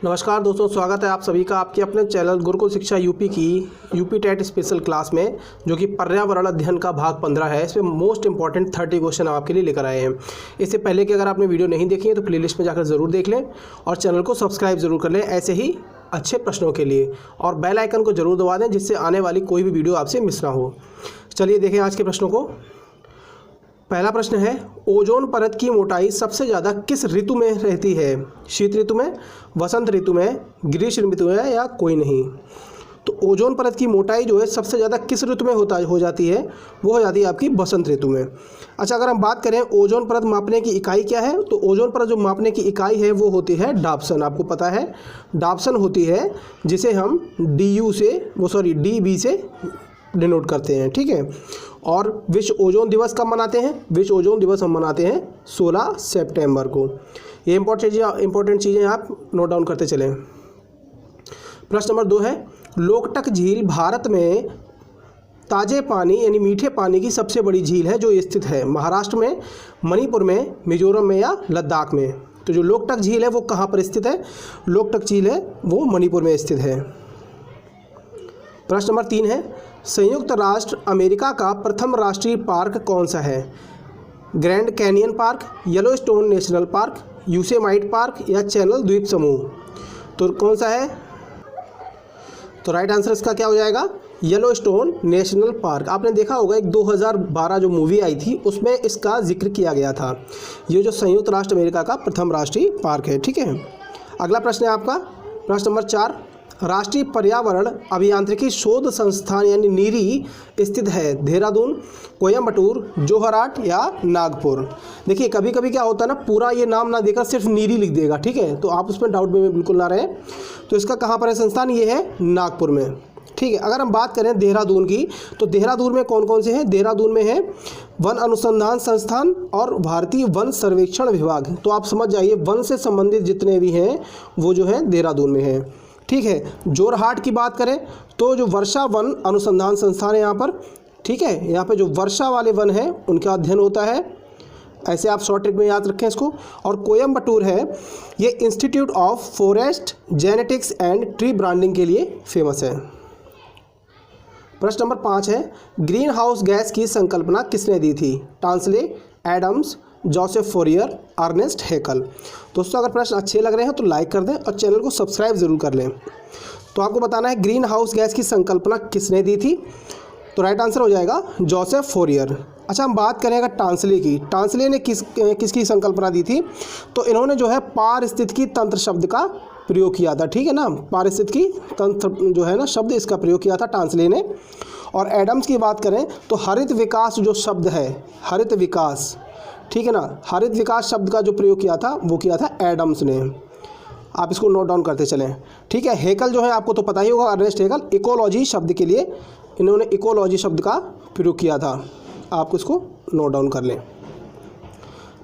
नमस्कार दोस्तों, स्वागत है आप सभी का आपके अपने चैनल गुरुकुल शिक्षा यूपी की यूपी टेट स्पेशल क्लास में, जो कि पर्यावरण अध्ययन का भाग 15 है। इसमें मोस्ट इंपॉर्टेंट 30 क्वेश्चन हम आपके लिए लेकर आए हैं। इससे पहले कि अगर आपने वीडियो नहीं देखी है तो प्लेलिस्ट में जाकर ज़रूर देख लें और चैनल को सब्सक्राइब ज़रूर कर लें ऐसे ही अच्छे प्रश्नों के लिए, और बेल आइकन को ज़रूर दबा दें जिससे आने वाली कोई भी वीडियो आपसे मिस ना हो। चलिए देखें आज के प्रश्नों को। पहला प्रश्न है, ओजोन परत की मोटाई सबसे ज़्यादा किस ऋतु में रहती है? शीत ऋतु में, वसंत ऋतु में, ग्रीष्म ऋतु में या कोई नहीं? तो ओजोन परत की मोटाई जो है सबसे ज़्यादा किस ऋतु में हो जाती है? वो हो जाती है आपकी बसंत ऋतु में। अच्छा, अगर हम बात करें ओजोन परत मापने की इकाई क्या है, तो ओजोन परत जो मापने की इकाई है वो होती है डाप्सन। आपको पता है डाप्सन होती है, जिसे हम DB से डिनोट करते हैं, ठीक है। और विश्व ओजोन दिवस कब मनाते हैं? विश्व ओजोन दिवस हम मनाते हैं 16 सितंबर को। ये इंपॉर्टेंट चीज़ें आप नोट डाउन करते चलें। प्रश्न नंबर 2 है, लोकटक झील भारत में ताज़े पानी यानी मीठे पानी की सबसे बड़ी झील है जो स्थित है महाराष्ट्र में, मणिपुर में, मिजोरम में या लद्दाख में? तो जो लोकटक झील है वो कहाँ पर स्थित है? लोकटक झील है वो मणिपुर में स्थित है। प्रश्न नंबर 3 है, संयुक्त राष्ट्र अमेरिका का प्रथम राष्ट्रीय पार्क कौन सा है? Grand canyon park, Yellowstone national park, Yosemite park या चैनल द्वीप समूह? तो कौन सा है? तो राइट आंसर इसका क्या हो जाएगा? Yellowstone national park. आपने देखा होगा एक 2012 जो मूवी आई थी उसमें इसका जिक्र किया गया था। ये जो संयुक्त राष्ट्र अमेरिका का प्रथम राष्ट्रीय पार्क है, ठीक है। अगला प्रश्न है आपका प्रश्न नंबर 4, राष्ट्रीय पर्यावरण अभियांत्रिकी शोध संस्थान यानी नीरी स्थित है देहरादून, कोयम्बटूर, जोरहाट या नागपुर? देखिए कभी कभी क्या होता है ना, पूरा ये नाम ना देकर सिर्फ नीरी लिख देगा, ठीक है, तो आप उसमें डाउट में बिल्कुल ना रहें। तो इसका कहाँ पर है संस्थान? ये है नागपुर में, ठीक है। अगर हम बात करें देहरादून की, तो देहरादून में कौन कौन से हैं? देहरादून में है वन अनुसंधान संस्थान और भारतीय वन सर्वेक्षण विभाग। तो आप समझ जाइए वन से संबंधित जितने भी हैं वो जो है देहरादून में है, ठीक है। जोरहाट की बात करें तो जो वर्षा वन अनुसंधान संस्थान है यहाँ पर, ठीक है, यहाँ पे जो वर्षा वाले वन हैं उनका अध्ययन होता है, ऐसे आप शॉर्ट ट्रिक में याद रखें इसको। और कोयम्बटूर है, ये institute of forest genetics and tree branding के लिए फेमस है। प्रश्न नंबर 5 है, ग्रीन हाउस गैस की संकल्पना किसने दी थी? Tansley, Adams, Joseph Fourier, Ernst Haeckel? दोस्तों अगर प्रश्न अच्छे लग रहे हैं तो लाइक कर दें और चैनल को सब्सक्राइब ज़रूर कर लें। तो आपको बताना है ग्रीन हाउस गैस की संकल्पना किसने दी थी? तो राइट आंसर हो जाएगा जोसेफ फोरियर। अच्छा, हम बात करें अगर टांसले की, टांसले ने किसकी संकल्पना दी थी? तो इन्होंने जो है पारिस्थितिकी तंत्र शब्द का प्रयोग किया था, ठीक है ना। पारिस्थितिकी तंत्र जो है ना शब्द, इसका प्रयोग किया था टांसले ने। और एडम्स की बात करें तो हरित विकास जो शब्द है, हरित विकास, ठीक है ना, हरित विकास शब्द का जो प्रयोग किया था वो किया था एडम्स ने। आप इसको नोट डाउन करते चलें, ठीक है। हैकल जो है आपको तो पता ही होगा, अर्नेस्ट हैकल, इकोलॉजी शब्द के लिए इन्होंने इकोलॉजी शब्द का प्रयोग किया था। आप इसको नोट डाउन कर लें।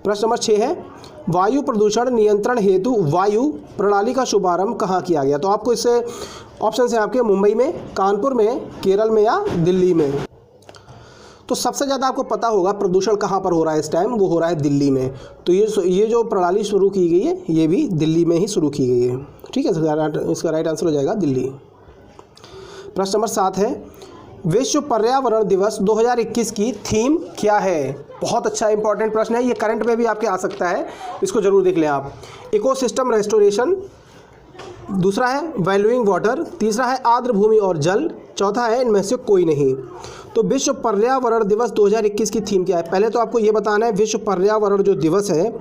प्रश्न नंबर 6 है, वायु प्रदूषण नियंत्रण हेतु वायु प्रणाली का शुभारंभ कहाँ किया गया? तो आपको इससे ऑप्शन है आपके मुंबई में, कानपुर में, केरल में या दिल्ली में? तो सबसे ज़्यादा आपको पता होगा प्रदूषण कहाँ पर हो रहा है इस टाइम, वो हो रहा है दिल्ली में। तो ये जो प्रणाली शुरू की गई है ये भी दिल्ली में ही शुरू की गई है, ठीक है। इसका राइट आंसर हो जाएगा दिल्ली। प्रश्न नंबर 7 है, विश्व पर्यावरण दिवस 2021 की थीम क्या है? बहुत अच्छा इंपॉर्टेंट प्रश्न है, ये करंट में भी आपके आ सकता है, इसको जरूर देख लें आप। इकोसिस्टम रेस्टोरेशन, दूसरा है वैल्यूइंग वाटर, तीसरा है आर्द्र भूमि और जल, चौथा है इनमें से कोई नहीं। तो विश्व पर्यावरण दिवस 2021 की थीम क्या है? पहले तो आपको ये बताना है विश्व पर्यावरण जो दिवस है,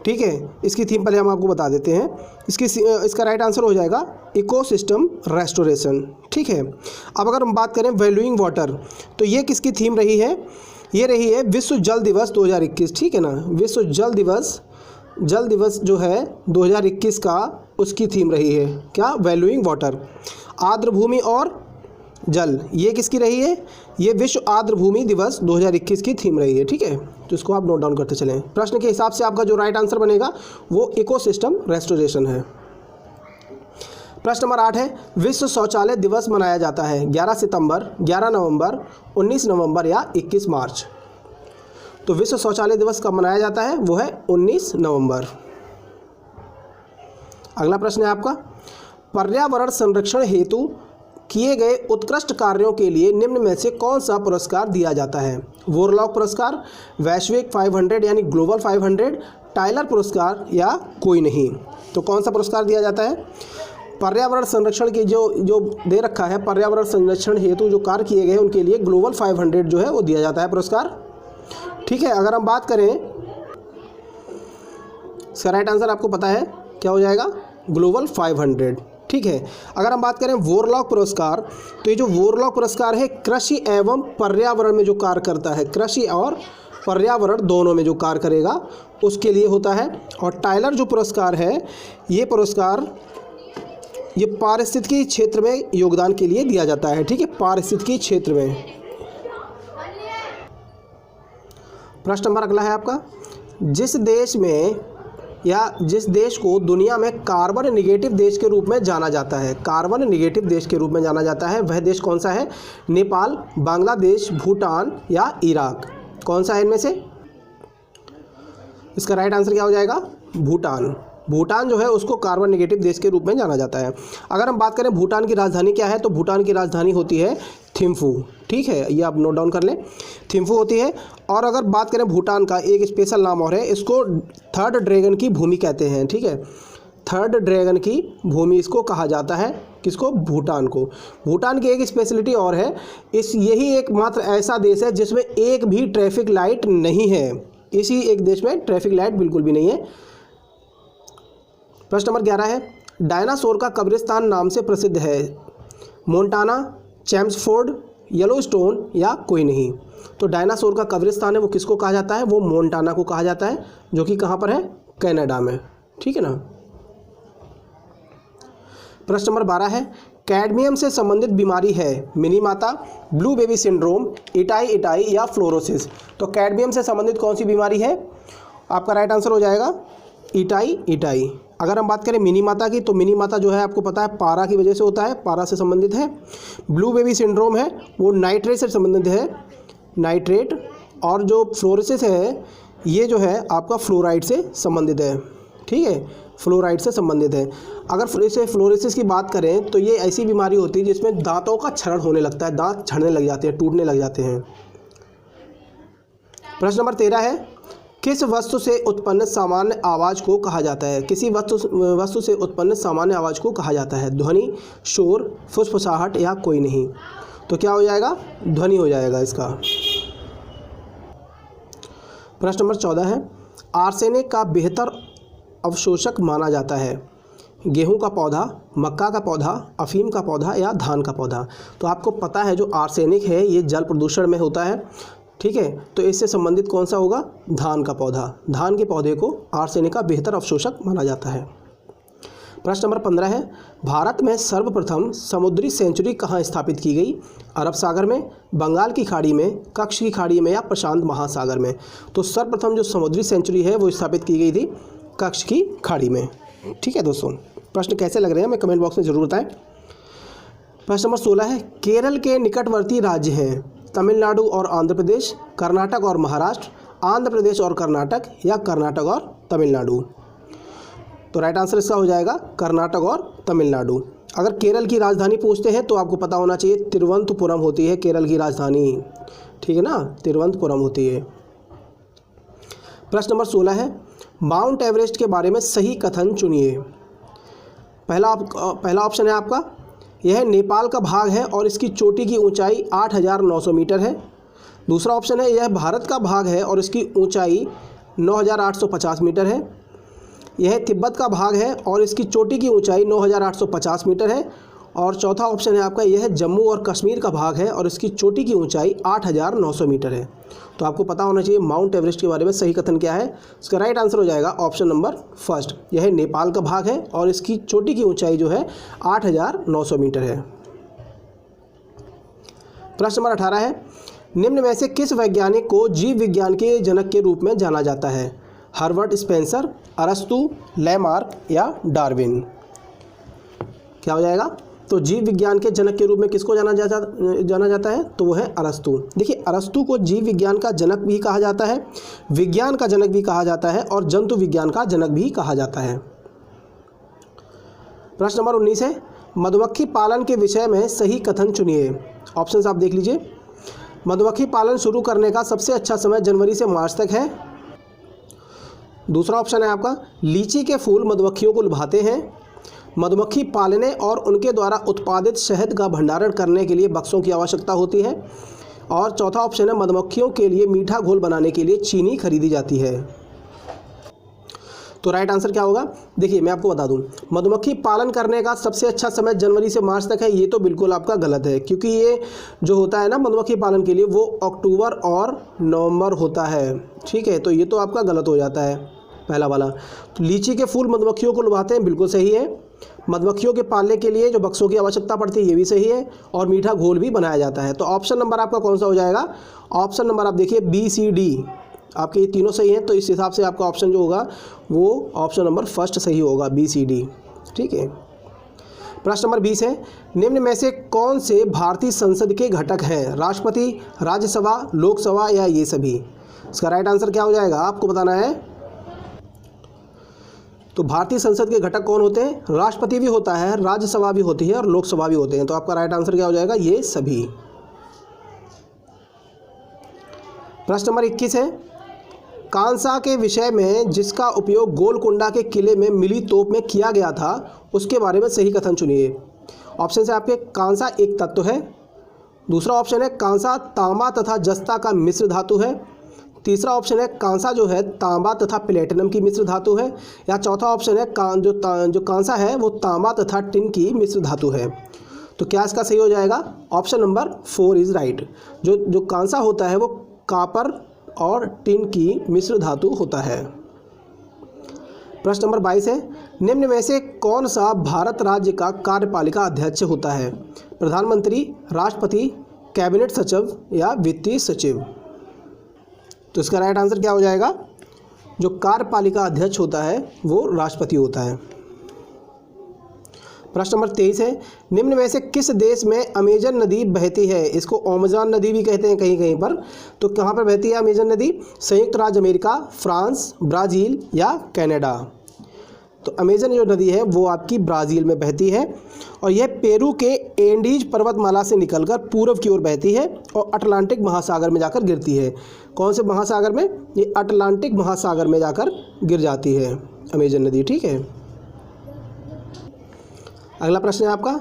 ठीक है, इसकी थीम पहले हम आपको बता देते हैं। इसका राइट आंसर हो जाएगा इकोसिस्टम रेस्टोरेशन, ठीक है। अब अगर हम बात करें वैल्यूइंग वाटर, तो ये किसकी थीम रही है? ये रही है विश्व जल दिवस 2021, ठीक है ना। विश्व जल दिवस जो है 2021 का, उसकी थीम रही है क्या? Valuing water. आर्द्र भूमि और जल, ये किसकी रही है? ये विश्व आर्द्र भूमि दिवस 2021 की थीम रही है, ठीक है। तो इसको आप नोट डाउन करते चलें। प्रश्न के हिसाब से आपका जो राइट आंसर बनेगा वो इकोसिस्टम रेस्टोरेशन है। प्रश्न नंबर 8 है, विश्व शौचालय दिवस मनाया जाता है 11 सितंबर, 11 नवंबर, 19 नवंबर या 21 मार्च? तो विश्व शौचालय दिवस कब मनाया जाता है? वो है 19 नवंबर। अगला प्रश्न है आपका, पर्यावरण संरक्षण हेतु किए गए उत्कृष्ट कार्यों के लिए निम्न में से कौन सा पुरस्कार दिया जाता है? वोरलॉग पुरस्कार, वैश्विक 500 यानी ग्लोबल 500, टाइलर पुरस्कार या कोई नहीं? तो कौन सा पुरस्कार दिया जाता है? पर्यावरण संरक्षण की जो दे रखा है, पर्यावरण संरक्षण हेतु जो कार्य किए गए उनके लिए ग्लोबल 500 जो है वो दिया जाता है पुरस्कार। ठीक है, अगर हम बात करें, इसका राइट आंसर आपको पता है क्या हो जाएगा? ग्लोबल 500। ठीक है, अगर हम बात करें वोरलॉग पुरस्कार, तो ये जो वोरलॉग पुरस्कार है कृषि एवं पर्यावरण में जो कार्य करता है, कृषि और पर्यावरण दोनों में जो कार्य करेगा उसके लिए होता है। और टाइलर जो पुरस्कार है, ये पुरस्कार ये पारिस्थितिकी क्षेत्र में योगदान के लिए दिया जाता है। ठीक है, पारिस्थितिकी क्षेत्र में। प्रश्न नंबर अगला है आपका, जिस देश में या जिस देश को दुनिया में कार्बन निगेटिव देश के रूप में जाना जाता है, कार्बन निगेटिव देश के रूप में जाना जाता है, वह देश कौन सा है? नेपाल, बांग्लादेश, भूटान या इराक? कौन सा है इनमें से? इसका राइट आंसर क्या हो जाएगा? भूटान। भूटान जो है उसको कार्बन निगेटिव देश के रूप में जाना जाता है। अगर हम बात करें भूटान की राजधानी क्या है, तो भूटान की राजधानी होती है थिम्फू। ठीक है, ये आप नोट डाउन कर लें, थिम्फू होती है। और अगर बात करें भूटान का एक स्पेशल नाम और है, इसको थर्ड ड्रैगन की भूमि कहते हैं। ठीक है, थर्ड ड्रैगन की भूमि इसको कहा जाता है। किसको? भूटान को। भूटान की एक स्पेशलिटी और है, यही एकमात्र ऐसा देश है जिसमें एक भी ट्रैफिक लाइट नहीं है। इसी एक देश में ट्रैफिक लाइट बिल्कुल भी नहीं है। प्रश्न नंबर 11 है, डायनासोर का कब्रिस्तान नाम से प्रसिद्ध है? मोंटाना, चैम्सफोर्ड, येलोस्टोन या कोई नहीं? तो डायनासोर का कब्रिस्तान है वो किसको कहा जाता है? वो मोंटाना को कहा जाता है, जो कि कहाँ पर है? कनाडा में। ठीक है ना। प्रश्न नंबर 12 है, कैडमियम से संबंधित बीमारी है? Minimata, blue baby syndrome, itai या फ्लोरोसिस? तो कैडमियम से संबंधित कौन सी बीमारी है? आपका राइट आंसर हो जाएगा इटाई। अगर हम बात करें मिनीमाता की, तो मिनीमाता जो है आपको पता है पारा की वजह से होता है, पारा से संबंधित है। ब्लू बेबी सिंड्रोम है वो नाइट्रेट से संबंधित है, नाइट्रेट। और जो फ्लोरोसिस है ये जो है आपका फ्लोराइड से संबंधित है। ठीक है, फ्लोराइड से संबंधित है। अगर इसे फ्लोरोसिस की बात करें तो ये ऐसी बीमारी होती है जिसमें दांतों का क्षरण होने लगता है, दांत झड़ने लग जाते हैं, टूटने लग जाते हैं। प्रश्न नंबर 13 है, किस वस्तु से उत्पन्न सामान्य आवाज़ को कहा जाता है? किसी वस्तु से उत्पन्न सामान्य आवाज़ को कहा जाता है? ध्वनि, शोर, फुसफुसाहट या कोई नहीं? तो क्या हो जाएगा? ध्वनि हो जाएगा इसका। प्रश्न नंबर 14 है, आर्सेनिक का बेहतर अवशोषक माना जाता है? गेहूं का पौधा, मक्का का पौधा, अफीम का पौधा या धान का पौधा? तो आपको पता है जो आर्सेनिक है ये जल प्रदूषण में होता है। ठीक है, तो इससे संबंधित कौन सा होगा? धान का पौधा। धान के पौधे को आर्सेनिक का बेहतर अवशोषक माना जाता है। प्रश्न नंबर 15 है, भारत में सर्वप्रथम समुद्री सेंचुरी कहाँ स्थापित की गई? अरब सागर में, बंगाल की खाड़ी में, कच्छ की खाड़ी में या प्रशांत महासागर में? तो सर्वप्रथम जो समुद्री सेंचुरी है वो स्थापित की गई थी कच्छ की खाड़ी में। ठीक है दोस्तों, प्रश्न कैसे लग रहे हैं हमें कमेंट बॉक्स में ज़रूर बताएं। प्रश्न नंबर 16 है, केरल के निकटवर्ती राज्य हैं? तमिलनाडु और आंध्र प्रदेश, कर्नाटक और महाराष्ट्र, आंध्र प्रदेश और कर्नाटक या कर्नाटक और तमिलनाडु? तो राइट आंसर इसका हो जाएगा कर्नाटक और तमिलनाडु। अगर केरल की राजधानी पूछते हैं तो आपको पता होना चाहिए तिरुवनंतपुरम होती है केरल की राजधानी। ठीक है ना, तिरुवनंतपुरम होती है। प्रश्न नंबर 16 है, माउंट एवरेस्ट के बारे में सही कथन चुनिए। पहला ऑप्शन है आपका, यह नेपाल का भाग है और इसकी चोटी की ऊंचाई 8,900 मीटर है। दूसरा ऑप्शन है, यह भारत का भाग है और इसकी ऊंचाई 9,850 मीटर है। यह तिब्बत का भाग है और इसकी चोटी की ऊंचाई 9,850 मीटर है। और चौथा ऑप्शन है आपका, यह जम्मू और कश्मीर का भाग है और इसकी चोटी की ऊंचाई 8,900 मीटर है। तो आपको पता होना चाहिए माउंट एवरेस्ट के बारे में सही कथन क्या है। इसका राइट आंसर हो जाएगा ऑप्शन नंबर फर्स्ट, यह नेपाल का भाग है और इसकी चोटी की ऊंचाई जो है 8,900 मीटर है। प्रश्न नंबर 18 है, निम्न में से किस वैज्ञानिक को जीव विज्ञान के जनक के रूप में जाना जाता है? हर्बर्ट स्पेंसर, अरस्तु, लैमार्क या डार्विन? क्या हो जाएगा? तो जीव विज्ञान के जनक के रूप में किसको जाना जाता है? तो वो है अरस्तु। देखिए, अरस्तु को जीव विज्ञान का जनक भी कहा जाता है, विज्ञान का जनक भी कहा जाता है और जंतु विज्ञान का जनक भी कहा जाता है। प्रश्न नंबर 19 है, मधुमक्खी पालन के विषय में सही कथन चुनिए। ऑप्शंस आप देख लीजिए। मधुमक्खी पालन शुरू करने का सबसे अच्छा समय जनवरी से मार्च तक है। दूसरा ऑप्शन है आपका, लीची के फूल मधुमक्खियों को लुभाते हैं। मधुमक्खी पालने और उनके द्वारा उत्पादित शहद का भंडारण करने के लिए बक्सों की आवश्यकता होती है। और चौथा ऑप्शन है, मधुमक्खियों के लिए मीठा घोल बनाने के लिए चीनी खरीदी जाती है। तो राइट आंसर क्या होगा? देखिए मैं आपको बता दूं, मधुमक्खी पालन करने का सबसे अच्छा समय जनवरी से मार्च तक है, ये तो बिल्कुल आपका गलत है, क्योंकि ये जो होता है ना मधुमक्खी पालन के लिए वो अक्टूबर और नवंबर होता है। ठीक है, तो ये तो आपका गलत हो जाता है पहला वाला। तो लीची के फूल मधुमक्खियों को लुभाते हैं, बिल्कुल सही है। मधुमक्खियों के पालने के लिए जो बक्सों की आवश्यकता पड़ती है, ये भी सही है। और मीठा घोल भी बनाया जाता है। तो ऑप्शन नंबर आपका कौन सा हो जाएगा? ऑप्शन नंबर आप देखिए बी, सी, डी, आपके ये तीनों सही हैं। तो इस हिसाब से आपका ऑप्शन जो होगा वो ऑप्शन नंबर फर्स्ट सही होगा, बी, सी, डी। ठीक है। प्रश्न नंबर 20 है, निम्न में से कौन से भारतीय संसद के घटक हैं? राष्ट्रपति, राज्यसभा, लोकसभा या ये सभी? इसका राइट आंसर क्या हो जाएगा आपको बताना है। तो भारतीय संसद के घटक कौन होते हैं? राष्ट्रपति भी होता है, राज्यसभा भी होती है और लोकसभा भी होते हैं। तो आपका राइट आंसर क्या हो जाएगा? ये सभी। प्रश्न नंबर 21 है, कांसा के विषय में जिसका उपयोग गोलकुंडा के किले में मिली तोप में किया गया था, उसके बारे में सही कथन चुनिए। ऑप्शन है आपके, कांसा एक तत्व है। दूसरा ऑप्शन है, कांसा तांबा तथा जस्ता का मिश्र धातु है। तीसरा ऑप्शन है, कांसा जो है तांबा तथा प्लेटिनम की मिश्र धातु है। या चौथा ऑप्शन है, जो कांसा है वो तांबा तथा टिन की मिश्र धातु है। तो क्या इसका सही हो जाएगा? Option number 4 is right. जो कांसा होता है वो कॉपर और टिन की मिश्र धातु होता है। प्रश्न नंबर 22 है, निम्न में से कौन सा भारत राज्य का कार्यपालिका अध्यक्ष होता है? प्रधानमंत्री, राष्ट्रपति, कैबिनेट सचिव या वित्तीय सचिव? तो इसका राइट आंसर क्या हो जाएगा? जो कार्यपालिका अध्यक्ष होता है वो राष्ट्रपति होता है। प्रश्न नंबर 23 है, निम्न में से किस देश में अमेजन नदी बहती है? इसको अमेजन नदी भी कहते हैं कहीं कहीं पर। तो कहाँ पर बहती है अमेजन नदी? संयुक्त राज्य अमेरिका, फ्रांस, ब्राज़ील या कनाडा? तो अमेजन जो नदी है वो आपकी ब्राज़ील में बहती है और यह पेरू के एंडीज पर्वतमाला से निकलकर पूर्व की ओर बहती है और अटलांटिक महासागर में जाकर गिरती है। कौन से महासागर में? ये अटलांटिक महासागर में जाकर गिर जाती है अमेजन नदी। ठीक है। अगला प्रश्न है आपका,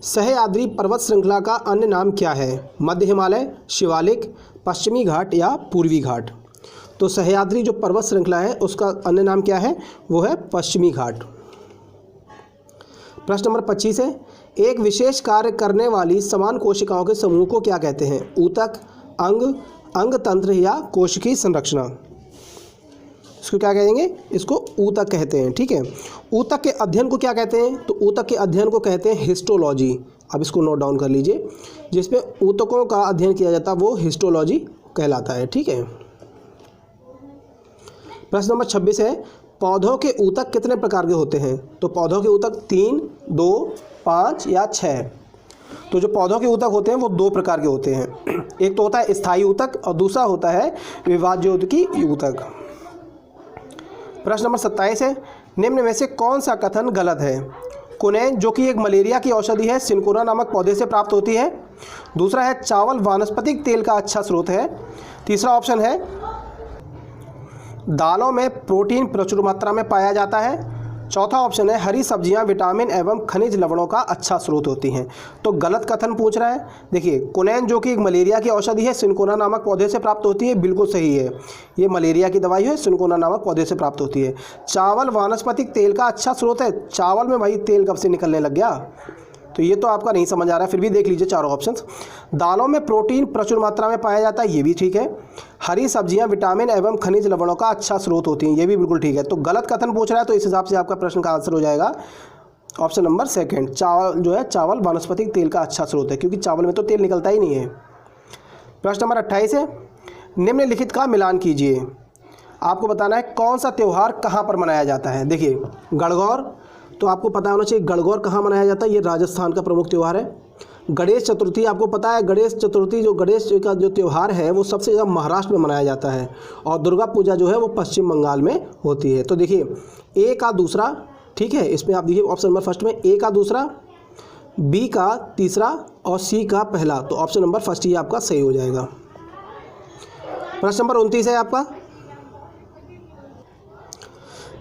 सह्याद्री पर्वत श्रृंखला का अन्य नाम क्या है? मध्य हिमालय, शिवालिक, पश्चिमी घाट या पूर्वी घाट? तो सह्याद्री जो पर्वत श्रृंखला है उसका अन्य नाम क्या है? वो है पश्चिमी घाट। प्रश्न नंबर 25 है, एक विशेष कार्य करने वाली समान कोशिकाओं के समूह को क्या कहते हैं? ऊतक, अंग, अंग तंत्र या कोशिकीय संरचना? इसको क्या कहेंगे? इसको ऊतक कहते हैं। ठीक है। ऊतक के अध्ययन को क्या कहते हैं? तो ऊतक के अध्ययन को कहते हैं हिस्टोलॉजी। अब इसको नोट डाउन कर लीजिए। जिसमें ऊतकों का अध्ययन किया जाता है वो हिस्टोलॉजी कहलाता है। ठीक है। प्रश्न नंबर 26 है, पौधों के ऊतक कितने प्रकार के होते हैं? तो पौधों के ऊतक 3, 2, 5 या 6? तो जो पौधों के ऊतक होते हैं वो 2 प्रकार के होते हैं। एक तो होता है स्थायी ऊतक और दूसरा होता है विभाज्योतकी ऊतक। प्रश्न नंबर 27 है, निम्न में से कौन सा कथन गलत है? कुनैन जो कि एक मलेरिया की औषधि है, सिनकोना नामक पौधे से प्राप्त होती है। दूसरा है, चावल वानस्पतिक तेल का अच्छा स्रोत है। तीसरा ऑप्शन है, दालों में प्रोटीन प्रचुर मात्रा में पाया जाता है। चौथा ऑप्शन है, हरी सब्जियां विटामिन एवं खनिज लवणों का अच्छा स्रोत होती हैं। तो गलत कथन पूछ रहा है। देखिए, कुनैन जो कि एक मलेरिया की औषधि है, सिनकोना नामक पौधे से प्राप्त होती है, बिल्कुल सही है। ये मलेरिया की दवाई है, सिनकोना नामक पौधे से प्राप्त होती है। चावल वानस्पतिक तेल का अच्छा स्रोत है, चावल में भाई तेल कब से निकलने लग गया? तो ये तो आपका नहीं समझ आ रहा है, फिर भी देख लीजिए चारों ऑप्शंस। दालों में प्रोटीन प्रचुर मात्रा में पाया जाता है, ये भी ठीक है। हरी सब्जियां विटामिन एवं खनिज लवणों का अच्छा स्रोत होती हैं, ये भी बिल्कुल ठीक है। तो गलत कथन पूछ रहा है, तो इस हिसाब से आपका प्रश्न का आंसर हो जाएगा ऑप्शन नंबर 2। चावल जो है, चावल वानस्पतिक तेल का अच्छा स्रोत है, क्योंकि चावल में तो तेल निकलता ही नहीं है। प्रश्न नंबर 28 है, निम्नलिखित का मिलान कीजिए। आपको बताना है कौन सा त्यौहार कहाँ पर मनाया जाता है। देखिए, गणगौर तो आपको पता होना चाहिए, गणगौर कहाँ मनाया जाता है? ये राजस्थान का प्रमुख त्यौहार है। गणेश चतुर्थी आपको पता है, गणेश चतुर्थी जो गणेश का जो त्यौहार है वो सबसे ज़्यादा महाराष्ट्र में मनाया जाता है। और दुर्गा पूजा जो है वो पश्चिम बंगाल में होती है। तो देखिए, ए का दूसरा ठीक है, इसमें आप देखिए ऑप्शन नंबर फर्स्ट में ए का दूसरा, बी का तीसरा और सी का पहला, तो ऑप्शन नंबर फर्स्ट ही आपका सही हो जाएगा। प्रश्न नंबर 29 है आपका।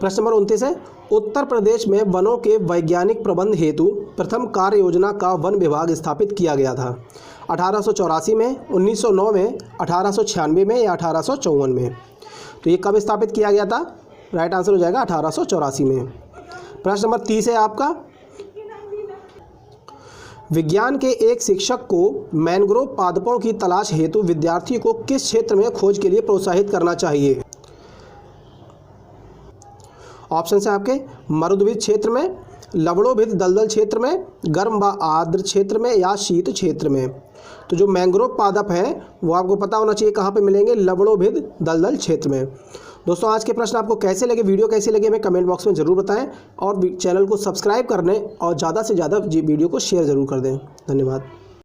प्रश्न नंबर 29 है, उत्तर प्रदेश में वनों के वैज्ञानिक प्रबंध हेतु प्रथम कार्य योजना का वन विभाग स्थापित किया गया था। 1884 में, 1909 में, 1896 में या 1854 में। तो ये कब स्थापित किया गया था? राइट आंसर हो जाएगा 1884 में। प्रश्न नंबर 30 है आपका, विज्ञान के एक शिक्षक को मैंग्रोव पादपों की तलाश हेतु विद्यार्थी को किस क्षेत्र में खोज के लिए प्रोत्साहित करना चाहिए? ऑप्शन है आपके मरुद्भिद क्षेत्र में, लवणोभिद दलदल क्षेत्र में, गर्म व आर्द्र क्षेत्र में या शीत क्षेत्र में। तो जो मैंग्रोव पादप हैं वो आपको पता होना चाहिए कहाँ पे मिलेंगे, लवणोभिद दलदल क्षेत्र में। दोस्तों आज के प्रश्न आपको कैसे लगे, वीडियो कैसे लगे हमें कमेंट बॉक्स में ज़रूर बताएं और चैनल को सब्सक्राइब करने और ज़्यादा से ज़्यादा वीडियो को शेयर ज़रूर कर दें। धन्यवाद।